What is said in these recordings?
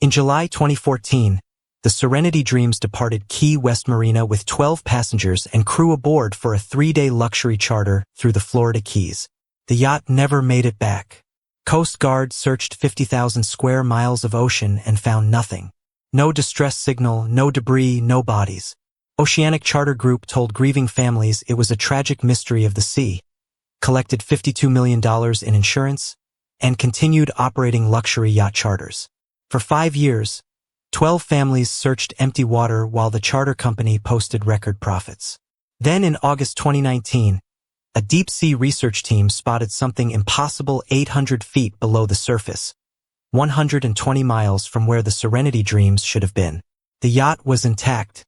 In July 2014, the Serenity Dreams departed Key West Marina with 12 passengers and crew aboard for a 3-day luxury charter through the Florida Keys. The yacht never made it back. Coast Guard searched 50,000 square miles of ocean and found nothing. No distress signal, no debris, no bodies. Oceanic Charter Group told grieving families it was a tragic mystery of the sea, collected $52 million in insurance, and continued operating luxury yacht charters. For 5 years, 12 families searched empty water while the charter company posted record profits. Then in August 2019, a deep-sea research team spotted something impossible 800 feet below the surface, 120 miles from where the Serenity Dreams should have been. The yacht was intact,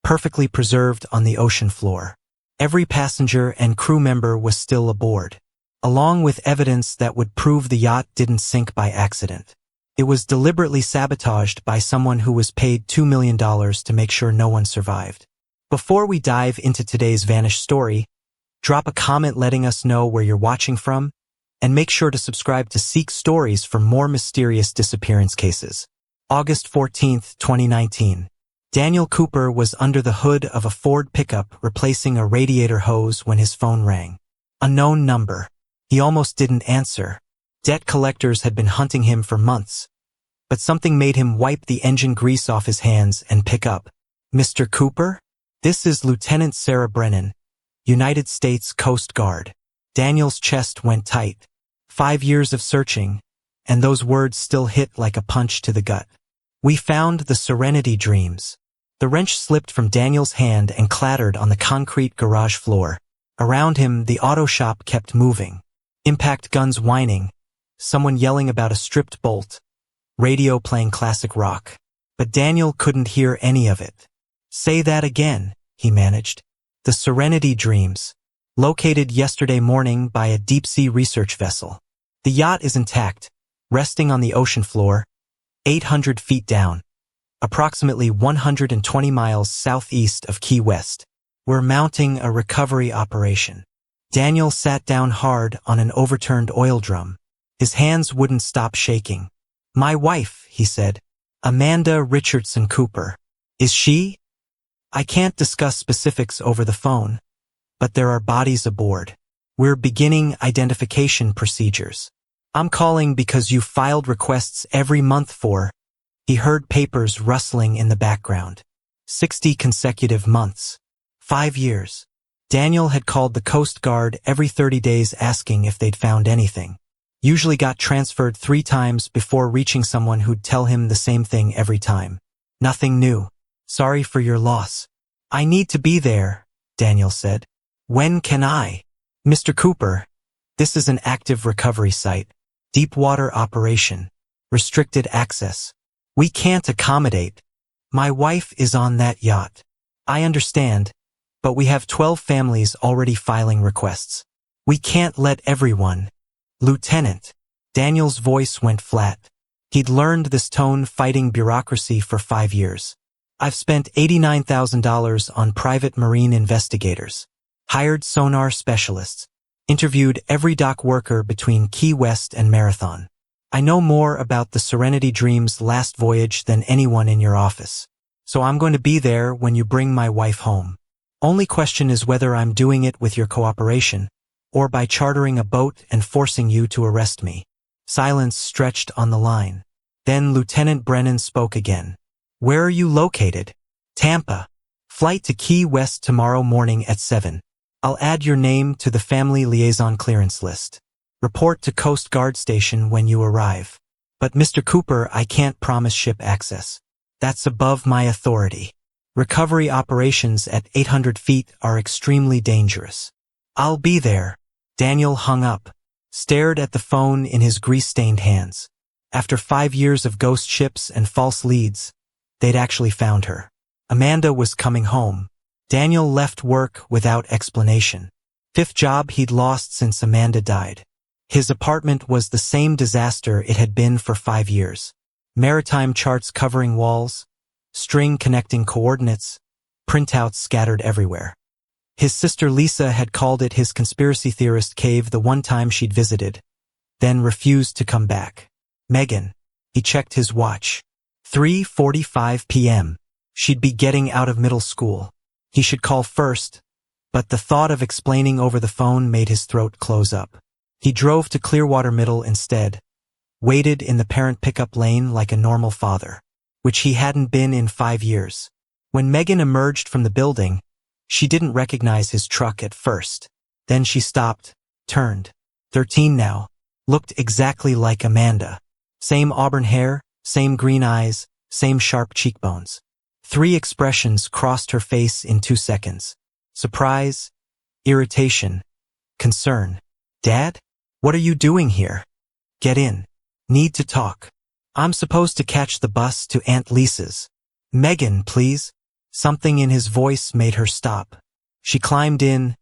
perfectly preserved on the ocean floor. Every passenger and crew member was still aboard, along with evidence that would prove the yacht didn't sink by accident. It was deliberately sabotaged by someone who was paid $2 million to make sure no one survived. Before we dive into today's vanished story, drop a comment letting us know where you're watching from, and make sure to subscribe to Seek Stories for more mysterious disappearance cases. August 14, 2019. Daniel Cooper was under the hood of a Ford pickup replacing a radiator hose when his phone rang. Unknown number. He almost didn't answer. Debt collectors had been hunting him for months, but something made him wipe the engine grease off his hands and pick up. Mr. Cooper? This is Lieutenant Sarah Brennan, United States Coast Guard. Daniel's chest went tight. 5 years of searching, and those words still hit like a punch to the gut. We found the Serenity Dreams. The wrench slipped from Daniel's hand and clattered on the concrete garage floor. Around him, the auto shop kept moving. Impact guns whining, someone yelling about a stripped bolt, radio playing classic rock. But Daniel couldn't hear any of it. Say that again, he managed. The Serenity Dreams. Located yesterday morning by a deep-sea research vessel. The yacht is intact, resting on the ocean floor, 800 feet down, approximately 120 miles southeast of Key West. We're mounting a recovery operation. Daniel sat down hard on an overturned oil drum. His hands wouldn't stop shaking. My wife, he said. Amanda Richardson Cooper. Is she? I can't discuss specifics over the phone, but there are bodies aboard. We're beginning identification procedures. I'm calling because you filed requests every month for. He heard papers rustling in the background. 60 consecutive months. 5 years. Daniel had called the Coast Guard every 30 days asking if they'd found anything. Usually got transferred 3 times before reaching someone who'd tell him the same thing every time. Nothing new. Sorry for your loss. I need to be there, Daniel said. When can I? Mr. Cooper, this is an active recovery site. Deep water operation. Restricted access. We can't accommodate. My wife is on that yacht. I understand, but we have 12 families already filing requests. We can't let everyone. Lieutenant. Daniel's voice went flat. He'd learned this tone fighting bureaucracy for 5 years. I've spent $89,000 on private marine investigators, hired sonar specialists, interviewed every dock worker between Key West and Marathon. I know more about the Serenity Dreams' last voyage than anyone in your office, so I'm going to be there when you bring my wife home. Only question is whether I'm doing it with your cooperation, or by chartering a boat and forcing you to arrest me. Silence stretched on the line. Then Lieutenant Brennan spoke again. Where are you located? Tampa. Flight to Key West tomorrow morning at 7. I'll add your name to the family liaison clearance list. Report to Coast Guard Station when you arrive. But Mr. Cooper, I can't promise ship access. That's above my authority. Recovery operations at 800 feet are extremely dangerous. I'll be there. Daniel hung up, stared at the phone in his grease-stained hands. After 5 years of ghost ships and false leads, they'd actually found her. Amanda was coming home. Daniel left work without explanation. 5th job he'd lost since Amanda died. His apartment was the same disaster it had been for 5 years. Maritime charts covering walls, string connecting coordinates, printouts scattered everywhere. His sister Lisa had called it his conspiracy theorist cave the one time she'd visited, then refused to come back. Megan. He checked his watch. 3:45 p.m. She'd be getting out of middle school. He should call first, but the thought of explaining over the phone made his throat close up. He drove to Clearwater Middle instead, waited in the parent pickup lane like a normal father, which he hadn't been in 5 years. When Megan emerged from the building, she didn't recognize his truck at first. Then she stopped, turned. 13 now, looked exactly like Amanda. Same auburn hair, same green eyes, same sharp cheekbones. 3 expressions crossed her face in 2 seconds. Surprise, irritation, concern. Dad? What are you doing here? Get in. Need to talk. I'm supposed to catch the bus to Aunt Lisa's. Megan, please. Something in his voice made her stop. She climbed in,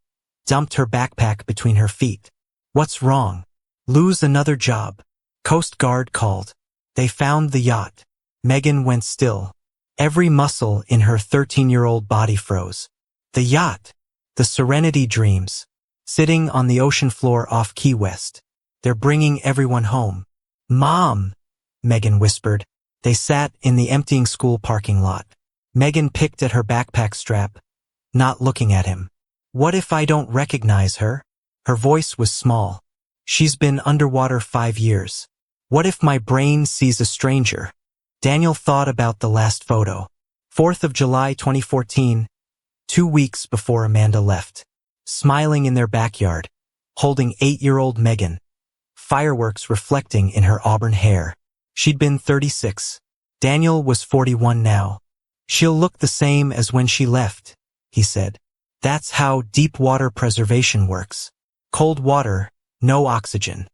dumped her backpack between her feet. What's wrong? Lose another job. Coast Guard called. They found the yacht. Megan went still. Every muscle in her 13-year-old body froze. The yacht. The Serenity Dreams. Sitting on the ocean floor off Key West. They're bringing everyone home. Mom, Megan whispered. They sat in the emptying school parking lot. Megan picked at her backpack strap, not looking at him. What if I don't recognize her? Her voice was small. She's been underwater 5 years. What if my brain sees a stranger? Daniel thought about the last photo. 4th of July 2014, 2 weeks before Amanda left. Smiling in their backyard, holding 8-year-old Megan. Fireworks reflecting in her auburn hair. She'd been 36. Daniel was 41 now. She'll look the same as when she left, he said. That's how deep water preservation works. Cold water, no oxygen.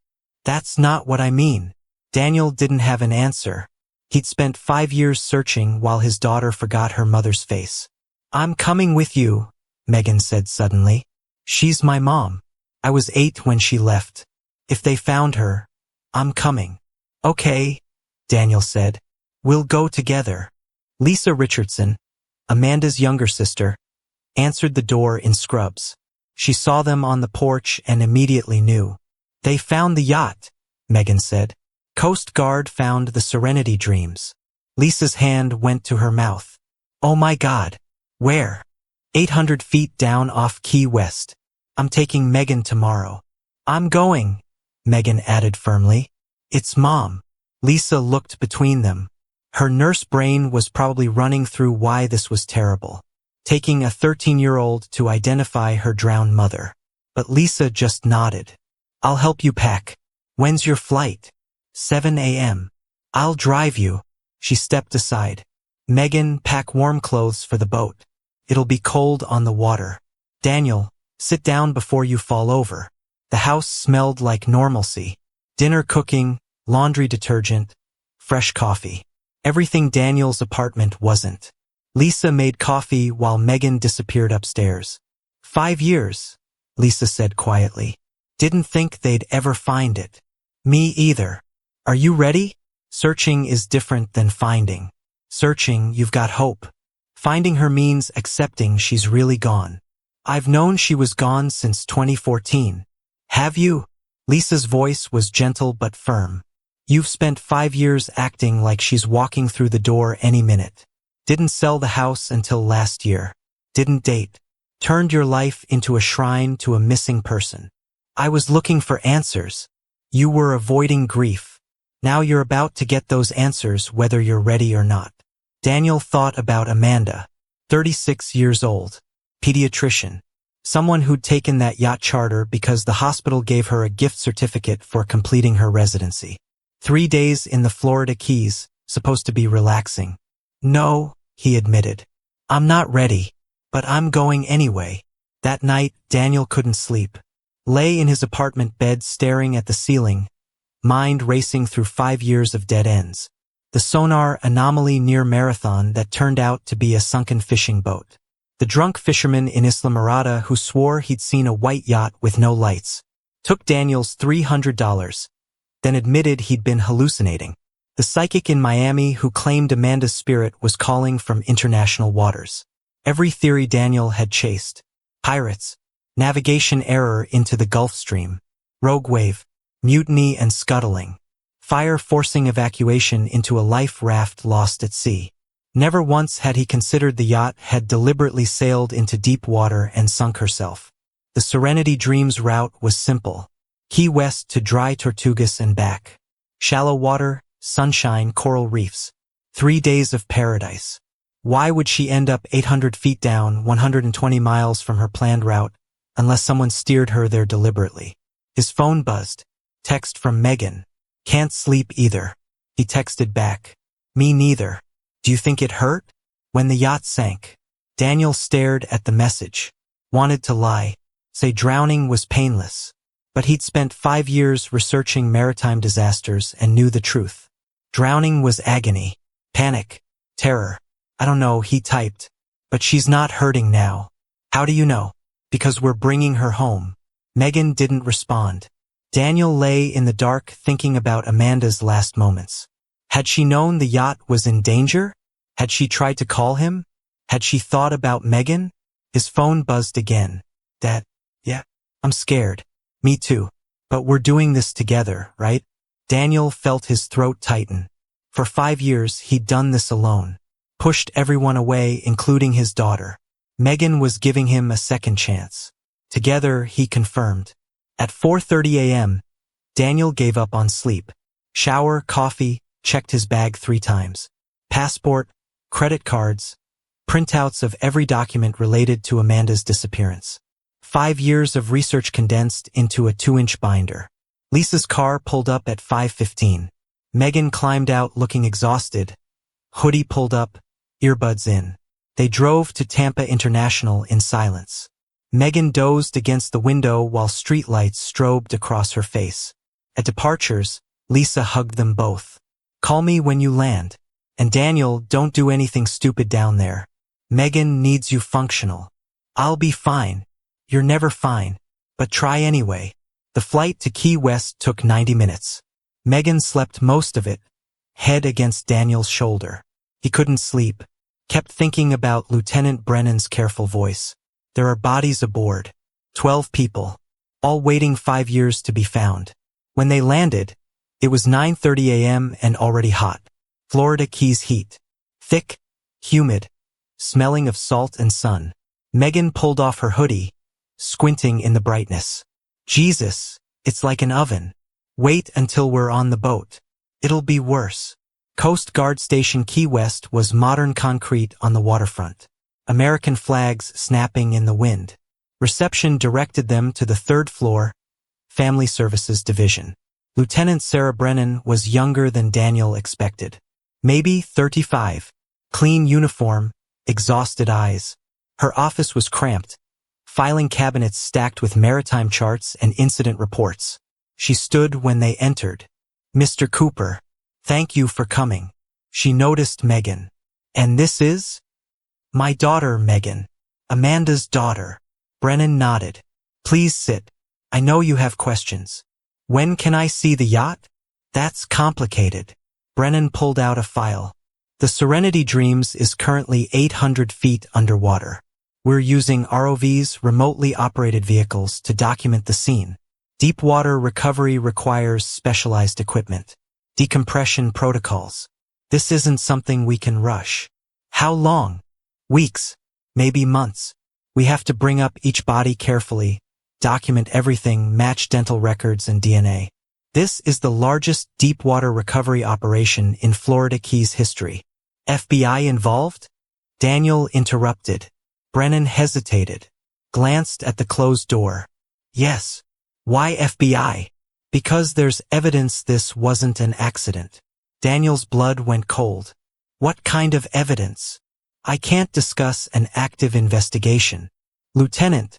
That's not what I mean. Daniel didn't have an answer. He'd spent 5 years searching while his daughter forgot her mother's face. I'm coming with you, Megan said suddenly. She's my mom. I was 8 when she left. If they found her, I'm coming. Okay, Daniel said. We'll go together. Lisa Richardson, Amanda's younger sister, answered the door in scrubs. She saw them on the porch and immediately knew. They found the yacht, Megan said. Coast Guard found the Serenity Dreams. Lisa's hand went to her mouth. Oh my God. Where? 800 feet down off Key West. I'm taking Megan tomorrow. I'm going, Megan added firmly. It's Mom. Lisa looked between them. Her nurse brain was probably running through why this was terrible. Taking a 13-year-old to identify her drowned mother. But Lisa just nodded. I'll help you pack. When's your flight? 7 a.m. I'll drive you. She stepped aside. Megan, pack warm clothes for the boat. It'll be cold on the water. Daniel, sit down before you fall over. The house smelled like normalcy. Dinner cooking, laundry detergent, fresh coffee. Everything Daniel's apartment wasn't. Lisa made coffee while Megan disappeared upstairs. 5 years, Lisa said quietly. Didn't think they'd ever find it. Me either. Are you ready? Searching is different than finding. Searching, you've got hope. Finding her means accepting she's really gone. I've known she was gone since 2014. Have you? Lisa's voice was gentle but firm. You've spent 5 years acting like she's walking through the door any minute. Didn't sell the house until last year. Didn't date. Turned your life into a shrine to a missing person. I was looking for answers. You were avoiding grief. Now you're about to get those answers whether you're ready or not. Daniel thought about Amanda, 36 years old, pediatrician. Someone who'd taken that yacht charter because the hospital gave her a gift certificate for completing her residency. 3 days in the Florida Keys, supposed to be relaxing. No, he admitted. I'm not ready, but I'm going anyway. That night, Daniel couldn't sleep. Lay in his apartment bed staring at the ceiling, mind racing through 5 years of dead ends. The sonar anomaly near Marathon that turned out to be a sunken fishing boat. The drunk fisherman in Isla Mirada who swore he'd seen a white yacht with no lights. Took Daniel's $300, then admitted he'd been hallucinating. The psychic in Miami who claimed Amanda's spirit was calling from international waters. Every theory Daniel had chased. Pirates. Navigation error into the Gulf Stream. Rogue wave. Mutiny and scuttling. fire forcing evacuation into a life raft lost at sea. Never once had he considered the yacht had deliberately sailed into deep water and sunk herself. The Serenity Dreams route was simple. Key West to Dry Tortugas and back. Shallow water, sunshine, coral reefs. 3 days of paradise. Why would she end up 800 feet down, 120 miles from her planned route, unless someone steered her there deliberately? His phone buzzed. Text from Megan. Can't sleep either. He texted back. Me neither. Do you think it hurt? When the yacht sank. Daniel stared at the message. Wanted to lie. Say drowning was painless. But he'd spent 5 years researching maritime disasters and knew the truth. Drowning was agony. Panic. Terror. I don't know, he typed. But she's not hurting now. How do you know? Because we're bringing her home. Megan didn't respond. Daniel lay in the dark thinking about Amanda's last moments. Had she known the yacht was in danger? Had she tried to call him? Had she thought about Megan? His phone buzzed again. Dad? Yeah. I'm scared. Me too. But we're doing this together, right? Daniel felt his throat tighten. For 5 years, he'd done this alone. Pushed everyone away, including his daughter. Megan was giving him a second chance. Together, he confirmed. At 4:30 a.m., Daniel gave up on sleep. Shower, coffee, checked his bag 3 times. Passport, credit cards, printouts of every document related to Amanda's disappearance. 5 years of research condensed into a 2-inch binder. Lisa's car pulled up at 5:15. Megan climbed out looking exhausted. Hoodie pulled up, earbuds in. They drove to Tampa International in silence. Megan dozed against the window while streetlights strobed across her face. At departures, Lisa hugged them both. Call me when you land. And Daniel, don't do anything stupid down there. Megan needs you functional. I'll be fine. You're never fine. But try anyway. The flight to Key West took 90 minutes. Megan slept most of it, head against Daniel's shoulder. He couldn't sleep. Kept thinking about Lieutenant Brennan's careful voice. There are bodies aboard. 12 people. All waiting 5 years to be found. When they landed, it was 9:30 a.m. and already hot. Florida Keys heat. Thick, humid, smelling of salt and sun. Megan pulled off her hoodie, squinting in the brightness. Jesus, it's like an oven. Wait until we're on the boat. It'll be worse. Coast Guard Station Key West was modern concrete on the waterfront. American flags snapping in the wind. Reception directed them to the 3rd floor, Family Services Division. Lieutenant Sarah Brennan was younger than Daniel expected. Maybe 35. Clean uniform, exhausted eyes. Her office was cramped, filing cabinets stacked with maritime charts and incident reports. She stood when they entered. Mr. Cooper, thank you for coming. She noticed Megan. And this is? My daughter, Megan. Amanda's daughter. Brennan nodded. Please sit. I know you have questions. When can I see the yacht? That's complicated. Brennan pulled out a file. The Serenity Dreams is currently 800 feet underwater. We're using ROVs, remotely operated vehicles, to document the scene. Deep water recovery requires specialized equipment. Decompression protocols. This isn't something we can rush. How long? Weeks. Maybe months. We have to bring up each body carefully, document everything, match dental records and DNA. This is the largest deep water recovery operation in Florida Keys history. FBI involved? Daniel interrupted. Brennan hesitated, glanced at the closed door. Yes. Why FBI? Because there's evidence this wasn't an accident. Daniel's blood went cold. What kind of evidence? I can't discuss an active investigation. Lieutenant,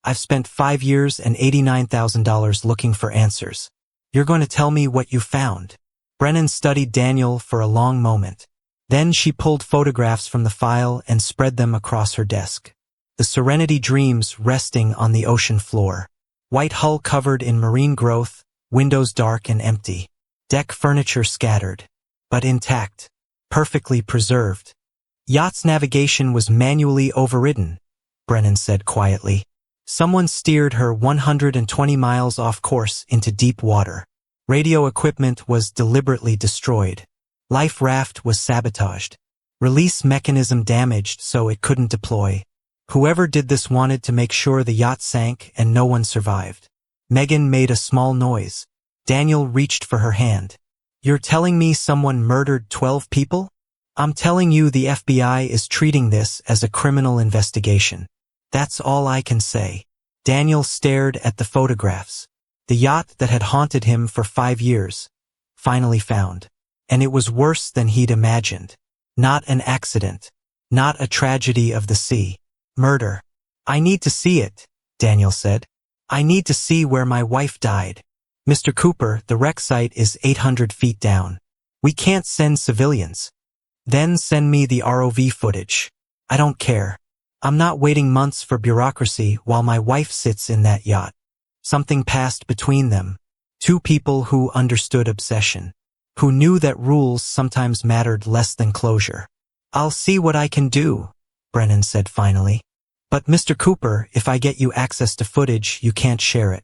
I've spent 5 years and $89,000 looking for answers. You're going to tell me what you found. Brennan studied Daniel for a long moment. Then she pulled photographs from the file and spread them across her desk. The Serenity Dreams resting on the ocean floor. White hull covered in marine growth, windows dark and empty. Deck furniture scattered, but intact, perfectly preserved. Yacht's navigation was manually overridden, Brennan said quietly. Someone steered her 120 miles off course into deep water. Radio equipment was deliberately destroyed. Life raft was sabotaged. Release mechanism damaged so it couldn't deploy. Whoever did this wanted to make sure the yacht sank and no one survived. Megan made a small noise. Daniel reached for her hand. You're telling me someone murdered 12 people? I'm telling you the FBI is treating this as a criminal investigation. That's all I can say. Daniel stared at the photographs. The yacht that had haunted him for 5 years, finally found. And it was worse than he'd imagined. Not an accident. Not a tragedy of the sea. Murder. I need to see it, Daniel said. I need to see where my wife died. Mr. Cooper, the wreck site is 800 feet down. We can't send civilians. Then send me the ROV footage. I don't care. I'm not waiting months for bureaucracy while my wife sits in that yacht. Something passed between them. Two people who understood obsession. Who knew that rules sometimes mattered less than closure. I'll see what I can do, Brennan said finally. But Mr. Cooper, if I get you access to footage, you can't share it.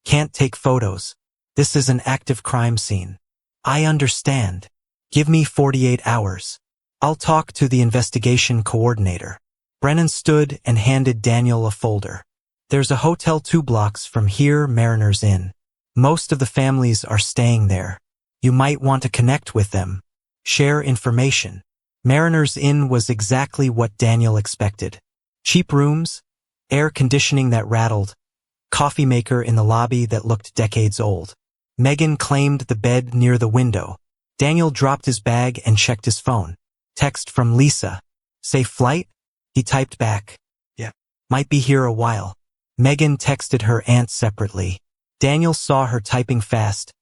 Can't take photos. This is an active crime scene. I understand. Give me 48 hours. I'll talk to the investigation coordinator. Brennan stood and handed Daniel a folder. There's a hotel 2 blocks from here, Mariners Inn. Most of the families are staying there. You might want to connect with them. Share information. Mariners Inn was exactly what Daniel expected. Cheap rooms, air conditioning that rattled, coffee maker in the lobby that looked decades old. Megan claimed the bed near the window. Daniel dropped his bag and checked his phone. Text from Lisa. Safe flight? He typed back. Yeah. Might be here a while. Megan texted her aunt separately. Daniel saw her typing fast,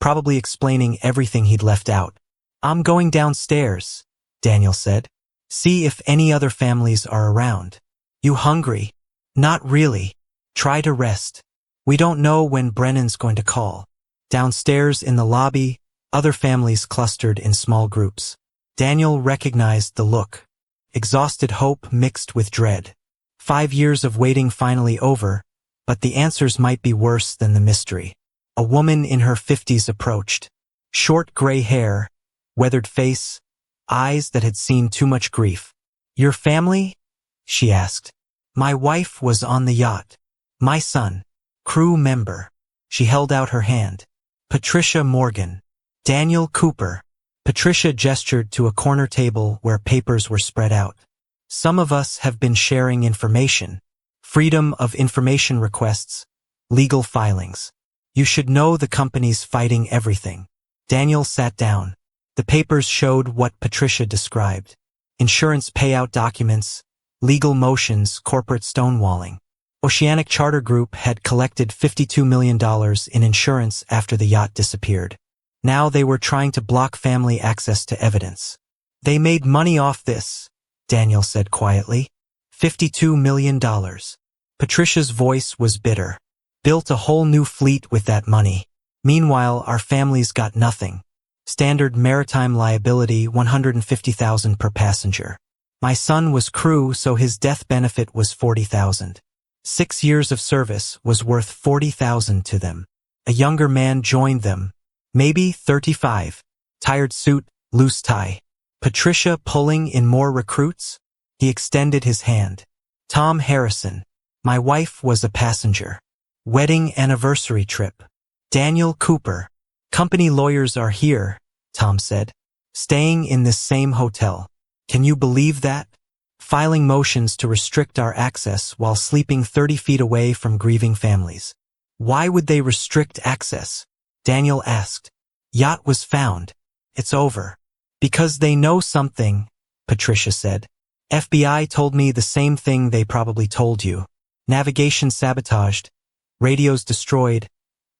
probably explaining everything he'd left out. I'm going downstairs, Daniel said. See if any other families are around. You hungry? Not really. Try to rest. We don't know when Brennan's going to call. Downstairs in the lobby, other families clustered in small groups. Daniel recognized the look. Exhausted hope mixed with dread. 5 years of waiting finally over, but the answers might be worse than the mystery. A woman in her 50s approached. Short gray hair, weathered face, eyes that had seen too much grief. Your family? She asked. My wife was on the yacht. My son. Crew member. She held out her hand. Patricia Morgan. Daniel Cooper. Patricia gestured to a corner table where papers were spread out. Some of us have been sharing information. Freedom of information requests. Legal filings. You should know the company's fighting everything. Daniel sat down. The papers showed what Patricia described. Insurance payout documents, legal motions, corporate stonewalling. Oceanic Charter Group had collected $52 million in insurance after the yacht disappeared. Now they were trying to block family access to evidence. They made money off this, Daniel said quietly. $52 million. Patricia's voice was bitter. Built a whole new fleet with that money. Meanwhile, our families got nothing. Standard maritime liability, $150,000 per passenger. My son was crew, so his death benefit was $40,000. 6 years of service was worth $40,000 to them. A younger man joined them, maybe 35. Tired suit, loose tie. Patricia pulling in more recruits? He extended his hand. Tom Harrison. My wife was a passenger. Wedding anniversary trip. Daniel Cooper. Company lawyers are here, Tom said. Staying in this same hotel. Can you believe that? Filing motions to restrict our access while sleeping 30 feet away from grieving families. Why would they restrict access? Daniel asked. Yacht was found. It's over. Because they know something, Patricia said. FBI told me the same thing they probably told you. Navigation sabotaged. Radios destroyed.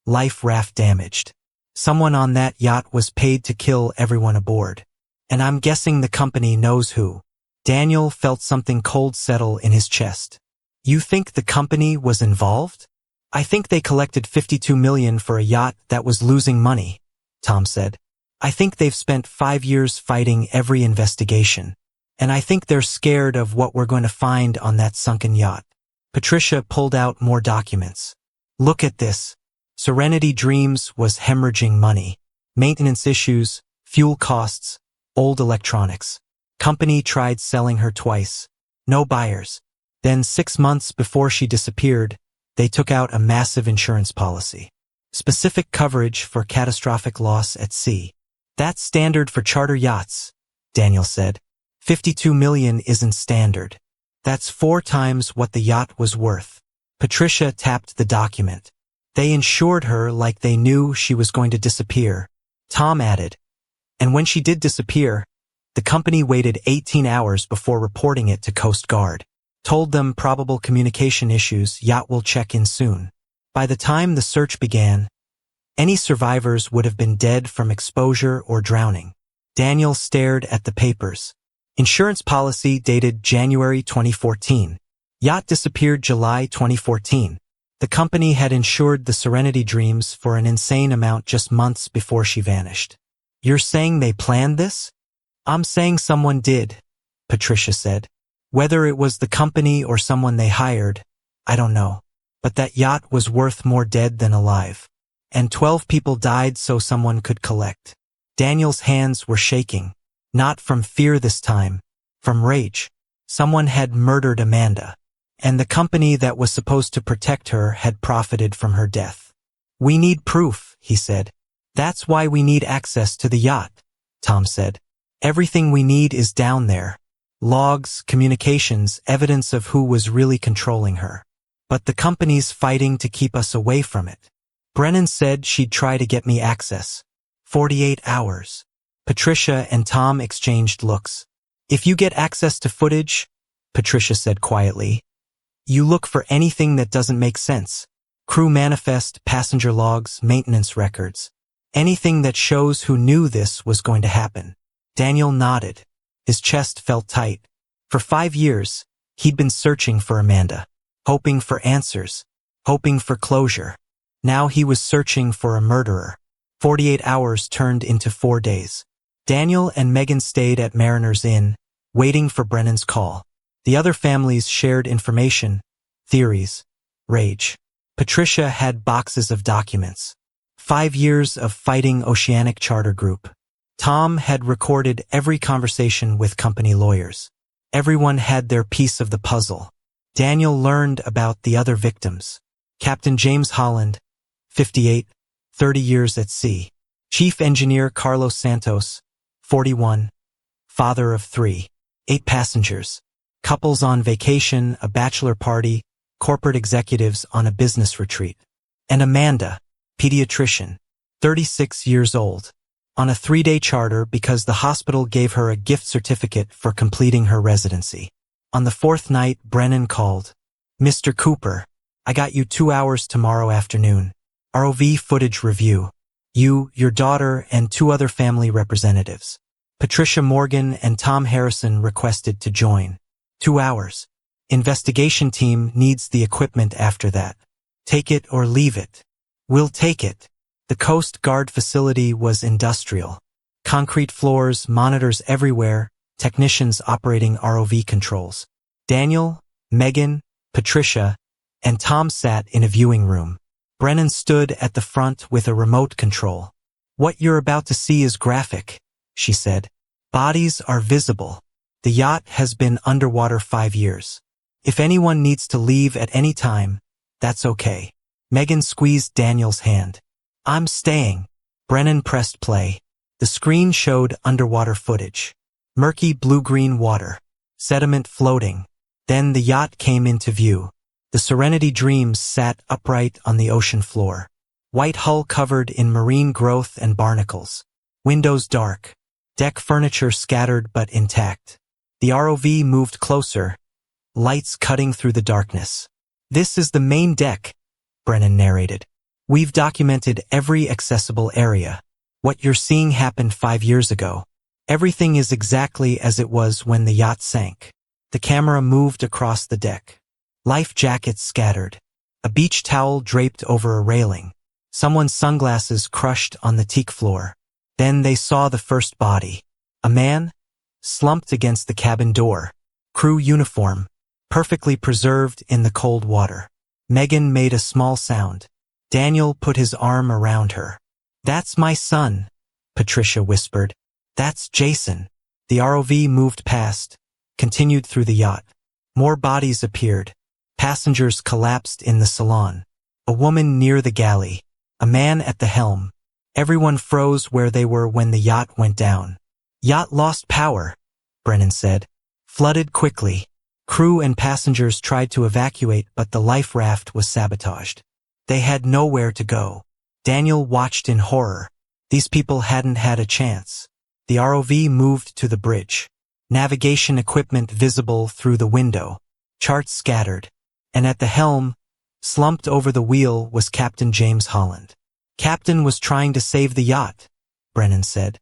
Life raft damaged. Someone on that yacht was paid to kill everyone aboard. And I'm guessing the company knows who. Daniel felt something cold settle in his chest. You think the company was involved? I think they collected $52 million for a yacht that was losing money, Tom said. I think they've spent 5 years fighting every investigation. And I think they're scared of what we're going to find on that sunken yacht. Patricia pulled out more documents. Look at this. Serenity Dreams was hemorrhaging money. Maintenance issues, fuel costs, old electronics. Company tried selling her twice. No buyers. Then 6 months before she disappeared, they took out a massive insurance policy. Specific coverage for catastrophic loss at sea. That's standard for charter yachts, Daniel said. 52 million isn't standard. That's 4 times what the yacht was worth. Patricia tapped the document. They insured her like they knew she was going to disappear. Tom added. And when she did disappear, the company waited 18 hours before reporting it to Coast Guard. Told them probable communication issues, yacht will check in soon. By the time the search began, any survivors would have been dead from exposure or drowning. Daniel stared at the papers. Insurance policy dated January 2014. Yacht disappeared July 2014. The company had insured the Serenity Dreams for an insane amount just months before she vanished. You're saying they planned this? I'm saying someone did, Patricia said. Whether it was the company or someone they hired, I don't know. But that yacht was worth more dead than alive. And 12 people died so someone could collect. Daniel's hands were shaking. Not from fear this time, from rage. Someone had murdered Amanda. And the company that was supposed to protect her had profited from her death. We need proof, he said. That's why we need access to the yacht, Tom said. Everything we need is down there. Logs, communications, evidence of who was really controlling her. But the company's fighting to keep us away from it. Brennan said she'd try to get me access. 48 hours. Patricia and Tom exchanged looks. If you get access to footage, Patricia said quietly, you look for anything that doesn't make sense. Crew manifest, passenger logs, maintenance records. Anything that shows who knew this was going to happen. Daniel nodded. His chest felt tight. For 5 years, he'd been searching for Amanda. Hoping for answers. Hoping for closure. Now he was searching for a murderer. 48 hours turned into 4 days. Daniel and Megan stayed at Mariner's Inn, waiting for Brennan's call. The other families shared information, theories, rage. Patricia had boxes of documents. 5 years of fighting Oceanic Charter Group. Tom had recorded every conversation with company lawyers. Everyone had their piece of the puzzle. Daniel learned about the other victims. Captain James Holland, 58, 30 years at sea. Chief Engineer Carlos Santos, 41, father of 3. 8 passengers. Couples on vacation, a bachelor party, corporate executives on a business retreat. And Amanda, pediatrician, 36 years old. On a 3-day charter because the hospital gave her a gift certificate for completing her residency. On the 4th night, Brennan called. Mr. Cooper, I got you 2 hours tomorrow afternoon. ROV footage review. You, your daughter, and 2 other family representatives. Patricia Morgan and Tom Harrison requested to join. 2 hours. Investigation team needs the equipment after that. Take it or leave it. We'll take it. The Coast Guard facility was industrial. Concrete floors, monitors everywhere, technicians operating ROV controls. Daniel, Megan, Patricia, and Tom sat in a viewing room. Brennan stood at the front with a remote control. What you're about to see is graphic, she said. Bodies are visible. The yacht has been underwater 5 years. If anyone needs to leave at any time, that's okay. Megan squeezed Daniel's hand. I'm staying. Brennan pressed play. The screen showed underwater footage. Murky blue-green water. Sediment floating. Then the yacht came into view. The Serenity Dreams sat upright on the ocean floor. White hull covered in marine growth and barnacles. Windows dark. Deck furniture scattered but intact. The ROV moved closer, lights cutting through the darkness. This is the main deck, Brennan narrated. We've documented every accessible area. What you're seeing happened 5 years ago. Everything is exactly as it was when the yacht sank. The camera moved across the deck. Life jackets scattered. A beach towel draped over a railing. Someone's sunglasses crushed on the teak floor. Then they saw the first body. A man, slumped against the cabin door. Crew uniform, perfectly preserved in the cold water. Megan made a small sound. Daniel put his arm around her. "That's my son," Patricia whispered. "That's Jason." The ROV moved past, continued through the yacht. More bodies appeared. Passengers collapsed in the salon. A woman near the galley. A man at the helm. Everyone froze where they were when the yacht went down. "Yacht lost power," Brennan said. "Flooded quickly." Crew and passengers tried to evacuate, but the life raft was sabotaged. They had nowhere to go. Daniel watched in horror. These people hadn't had a chance. The ROV moved to the bridge. Navigation equipment visible through the window. Charts scattered. And at the helm, slumped over the wheel, was Captain James Holland. "Captain was trying to save the yacht," Brennan said.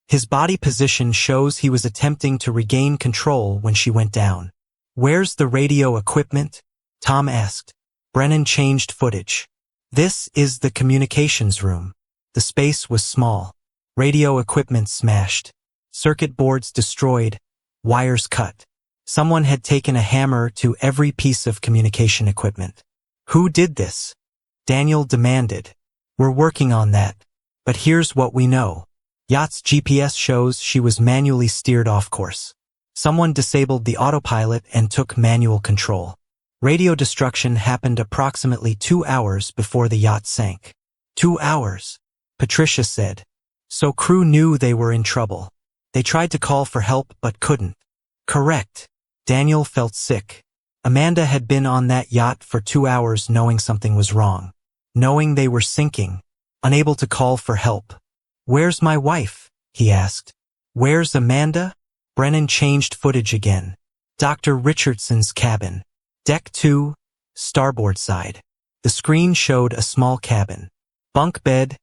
"His body position shows he was attempting to regain control when she went down." "Where's the radio equipment?" Tom asked. Brennan changed footage. "This is the communications room." The space was small. Radio equipment smashed. Circuit boards destroyed. Wires cut. Someone had taken a hammer to every piece of communication equipment. "Who did this?" Daniel demanded. "We're working on that. But here's what we know. Yacht's GPS shows she was manually steered off course. Someone disabled the autopilot and took manual control. Radio destruction happened approximately 2 hours before the yacht sank." 2 hours, Patricia said. "So crew knew they were in trouble. They tried to call for help but couldn't." "Correct." Daniel felt sick. Amanda had been on that yacht for 2 hours knowing something was wrong. Knowing they were sinking. Unable to call for help. "Where's my wife?" he asked. "Where's Amanda?" Brennan changed footage again. Dr. Richardson's cabin. Deck 2, starboard side. The screen showed a small cabin. Bunk bed,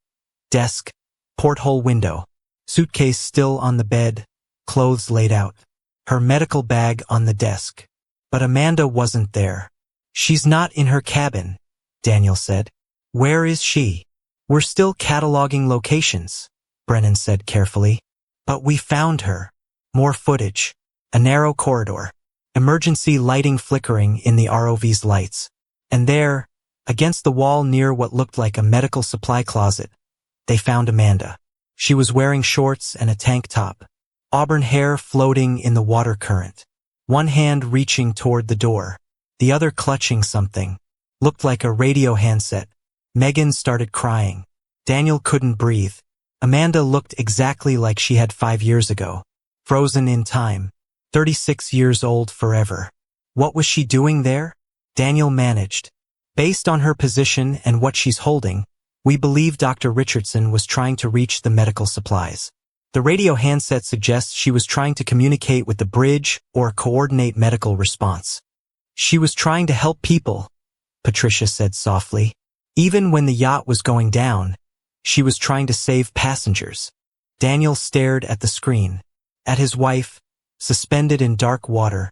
desk, porthole window. Suitcase still on the bed, clothes laid out. Her medical bag on the desk. But Amanda wasn't there. "She's not in her cabin," Daniel said. "Where is she?" "We're still cataloging locations," Brennan said carefully. "But we found her." More footage. A narrow corridor. Emergency lighting flickering in the ROV's lights. And there, against the wall near what looked like a medical supply closet, they found Amanda. She was wearing shorts and a tank top. Auburn hair floating in the water current. One hand reaching toward the door. The other clutching something. Looked like a radio handset. Megan started crying. Daniel couldn't breathe. Amanda looked exactly like she had 5 years ago. Frozen in time. 36 years old forever. What was she doing there? Daniel managed. "Based on her position and what she's holding, we believe Dr. Richardson was trying to reach the medical supplies. The radio handset suggests she was trying to communicate with the bridge or coordinate medical response." "She was trying to help people," Patricia said softly. "Even when the yacht was going down, she was trying to save passengers." Daniel stared at the screen. At his wife, suspended in dark water,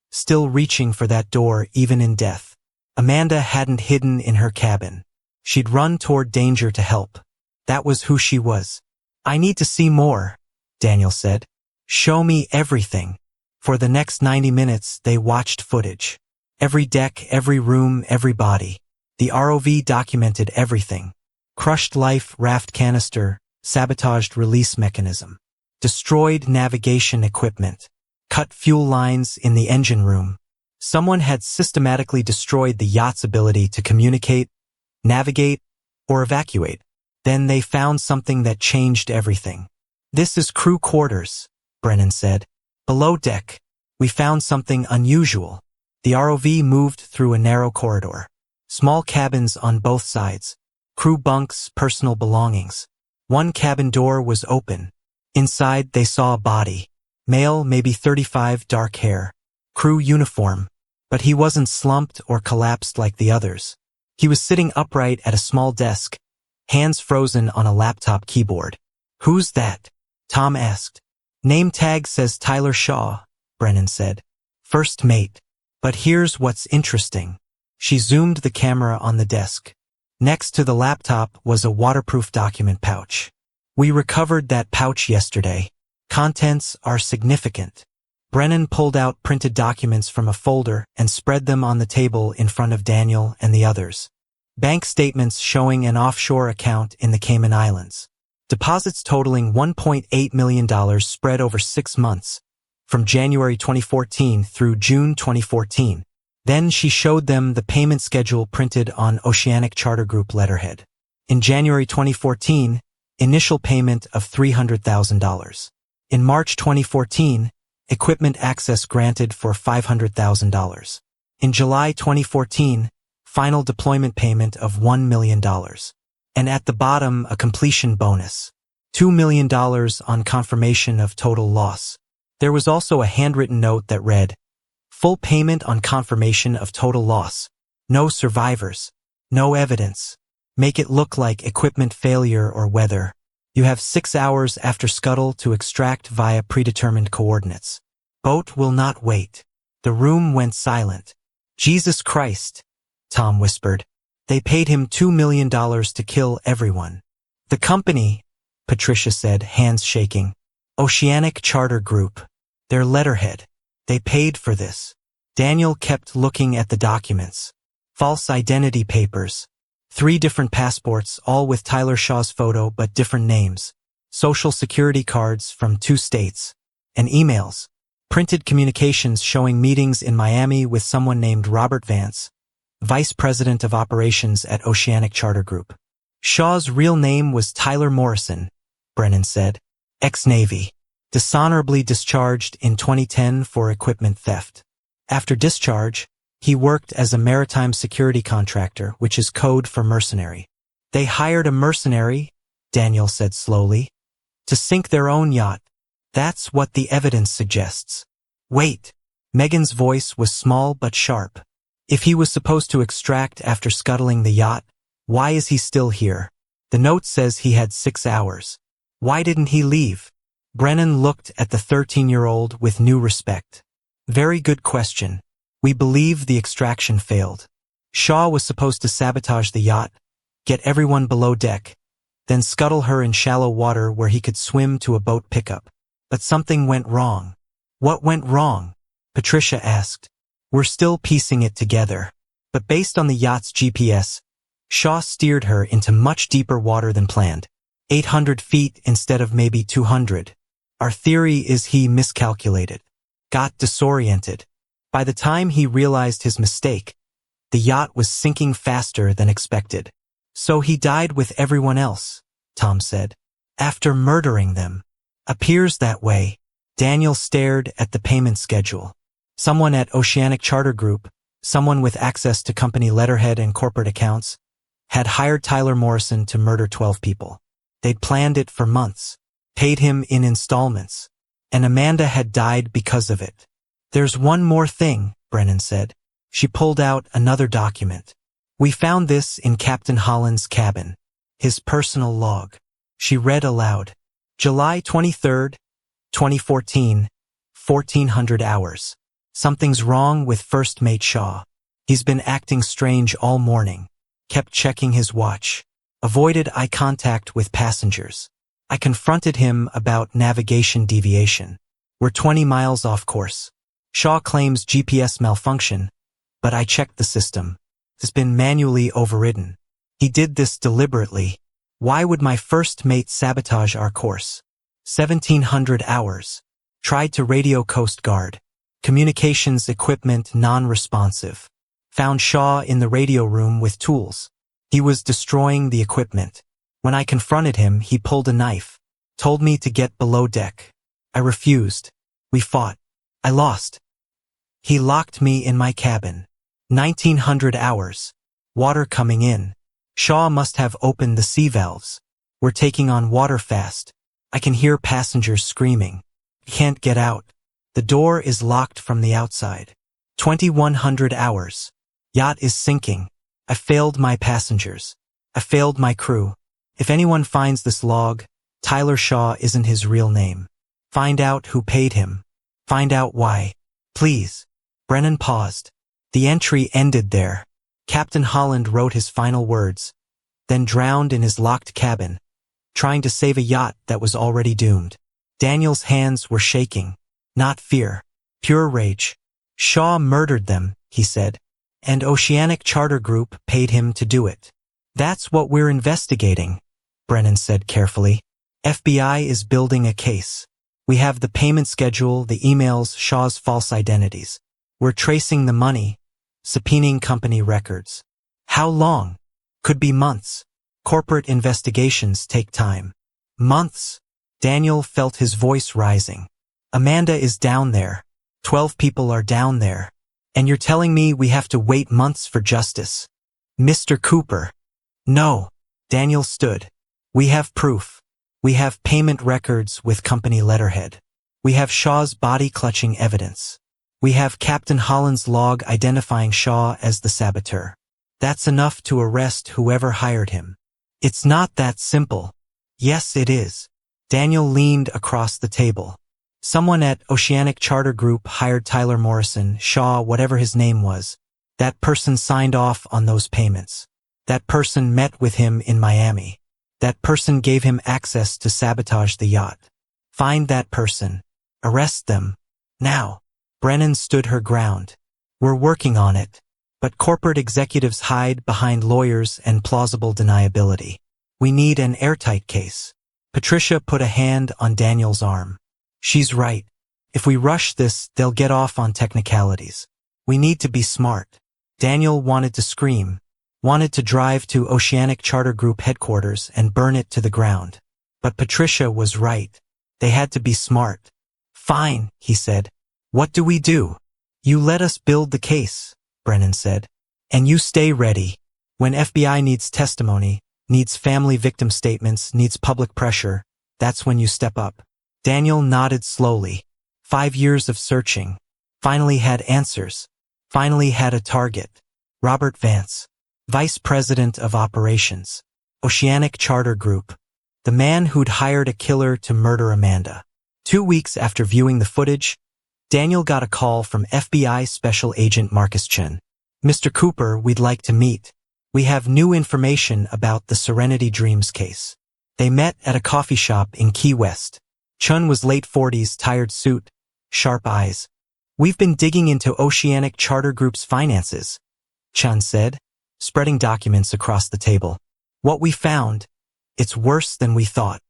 still reaching for that door even in death. Amanda hadn't hidden in her cabin. She'd run toward danger to help. That was who she was. "I need to see more," Daniel said. "Show me everything." For the next 90 minutes, they watched footage. Every deck, every room, every body. The ROV documented everything. Crushed life raft canister, sabotaged release mechanism. Destroyed navigation equipment. Cut fuel lines in the engine room. Someone had systematically destroyed the yacht's ability to communicate, navigate, or evacuate. Then they found something that changed everything. "This is crew quarters," Brennan said. "Below deck, we found something unusual." The ROV moved through a narrow corridor. Small cabins on both sides. Crew bunks, personal belongings. One cabin door was open. Inside, they saw a body. Male, maybe 35, dark hair. Crew uniform. But he wasn't slumped or collapsed like the others. He was sitting upright at a small desk, hands frozen on a laptop keyboard. "Who's that?" Tom asked. "Name tag says Tyler Shaw," Brennan said. "First mate. But here's what's interesting." She zoomed the camera on the desk. Next to the laptop was a waterproof document pouch. "We recovered that pouch yesterday. Contents are significant." Brennan pulled out printed documents from a folder and spread them on the table in front of Daniel and the others. Bank statements showing an offshore account in the Cayman Islands. Deposits totaling $1.8 million spread over 6 months, from January 2014 through June 2014. Then she showed them the payment schedule printed on Oceanic Charter Group letterhead. In January 2014, initial payment of $300,000. In March 2014, equipment access granted for $500,000. In July 2014, final deployment payment of $1 million. And at the bottom, a completion bonus. $2 million on confirmation of total loss. There was also a handwritten note that read, "Full payment on confirmation of total loss. No survivors. No evidence. Make it look like equipment failure or weather. You have 6 hours after scuttle to extract via predetermined coordinates. Boat will not wait." The room went silent. "Jesus Christ," Tom whispered. "They paid him $2 million to kill everyone." "The company," Patricia said, hands shaking. "Oceanic Charter Group. Their letterhead. They paid for this." Daniel kept looking at the documents. False identity papers. 3 different passports, all with Tyler Shaw's photo but different names. Social security cards from 2 states. And emails. Printed communications showing meetings in Miami with someone named Robert Vance, Vice President of Operations at Oceanic Charter Group. Shaw's real name was Tyler Morrison, Brennan said. Ex-Navy. Dishonorably discharged in 2010 for equipment theft. After discharge, he worked as a maritime security contractor, which is code for mercenary. "They hired a mercenary," Daniel said slowly, "to sink their own yacht. That's what the evidence suggests." "Wait." Megan's voice was small but sharp. "If he was supposed to extract after scuttling the yacht, why is he still here? The note says he had 6 hours. Why didn't he leave?" Brennan looked at the 13-year-old with new respect. "Very good question. We believe the extraction failed. Shaw was supposed to sabotage the yacht, get everyone below deck, then scuttle her in shallow water where he could swim to a boat pickup. But something went wrong." "What went wrong?" Patricia asked. "We're still piecing it together. But based on the yacht's GPS, Shaw steered her into much deeper water than planned. 800 feet instead of maybe 200. Our theory is he miscalculated. Got disoriented. By the time he realized his mistake, the yacht was sinking faster than expected. So he died with everyone else," Tom said. "After murdering them. Appears that way." Daniel stared at the payment schedule. Someone at Oceanic Charter Group, someone with access to company letterhead and corporate accounts, had hired Tyler Morrison to murder 12 people. They'd planned it for months, paid him in installments, and Amanda had died because of it. "There's one more thing," Brennan said. She pulled out another document. "We found this in Captain Holland's cabin. His personal log." She read aloud. "July 23rd, 2014, 1400 hours. Something's wrong with First Mate Shaw. He's been acting strange all morning. Kept checking his watch. Avoided eye contact with passengers. I confronted him about navigation deviation. We're 20 miles off course. Shaw claims GPS malfunction, but I checked the system. It's been manually overridden. He did this deliberately. Why would my first mate sabotage our course? 1700 hours. Tried to radio Coast Guard. Communications equipment non-responsive. Found Shaw in the radio room with tools. He was destroying the equipment. When I confronted him, he pulled a knife. Told me to get below deck. I refused. We fought. I lost. He locked me in my cabin. 1900 hours. Water coming in. Shaw must have opened the sea valves. We're taking on water fast. I can hear passengers screaming. Can't get out. The door is locked from the outside. 2100 hours. Yacht is sinking. I failed my passengers. I failed my crew. If anyone finds this log, Tyler Shaw isn't his real name. Find out who paid him. Find out why. Please." Brennan paused. The entry ended there. Captain Holland wrote his final words, then drowned in his locked cabin, trying to save a yacht that was already doomed. Daniel's hands were shaking. Not fear. Pure rage. "Shaw murdered them," he said. and Oceanic Charter Group paid him to do it. That's what we're investigating, Brennan said carefully. FBI is building a case. We have the payment schedule, the emails, Shaw's false identities. We're tracing the money, subpoenaing company records. How long? Could be months. Corporate investigations take time. Months. Daniel felt his voice rising. Amanda is down there. 12 people are down there. And you're telling me we have to wait months for justice? Mr. Cooper. No. Daniel stood. We have proof. We have payment records with company letterhead. We have Shaw's body-clutching evidence. We have Captain Holland's log identifying Shaw as the saboteur. That's enough to arrest whoever hired him. It's not that simple. Yes, it is. Daniel leaned across the table. Someone at Oceanic Charter Group hired Tyler Morrison, Shaw, whatever his name was. That person signed off on those payments. That person met with him in Miami. That person gave him access to sabotage the yacht. Find that person. Arrest them. Now. Brennan stood her ground. We're working on it. But corporate executives hide behind lawyers and plausible deniability. We need an airtight case. Patricia put a hand on Daniel's arm. She's right. If we rush this, they'll get off on technicalities. We need to be smart. Daniel wanted to scream, wanted to drive to Oceanic Charter Group headquarters and burn it to the ground. But Patricia was right. They had to be smart. Fine, he said. What do we do? You let us build the case, Brennan said. And you stay ready. When FBI needs testimony, needs family victim statements, needs public pressure, that's when you step up. Daniel nodded slowly. 5 years of searching. Finally had answers. Finally had a target. Robert Vance, Vice President of Operations, Oceanic Charter Group. The man who'd hired a killer to murder Amanda. 2 weeks after viewing the footage, Daniel got a call from FBI Special Agent Marcus Chen. Mr. Cooper, we'd like to meet. We have new information about the Serenity Dreams case. They met at a coffee shop in Key West. Chun was late 40s, tired suit, sharp eyes. We've been digging into Oceanic Charter Group's finances, Chun said, spreading documents across the table. What we found, it's worse than we thought.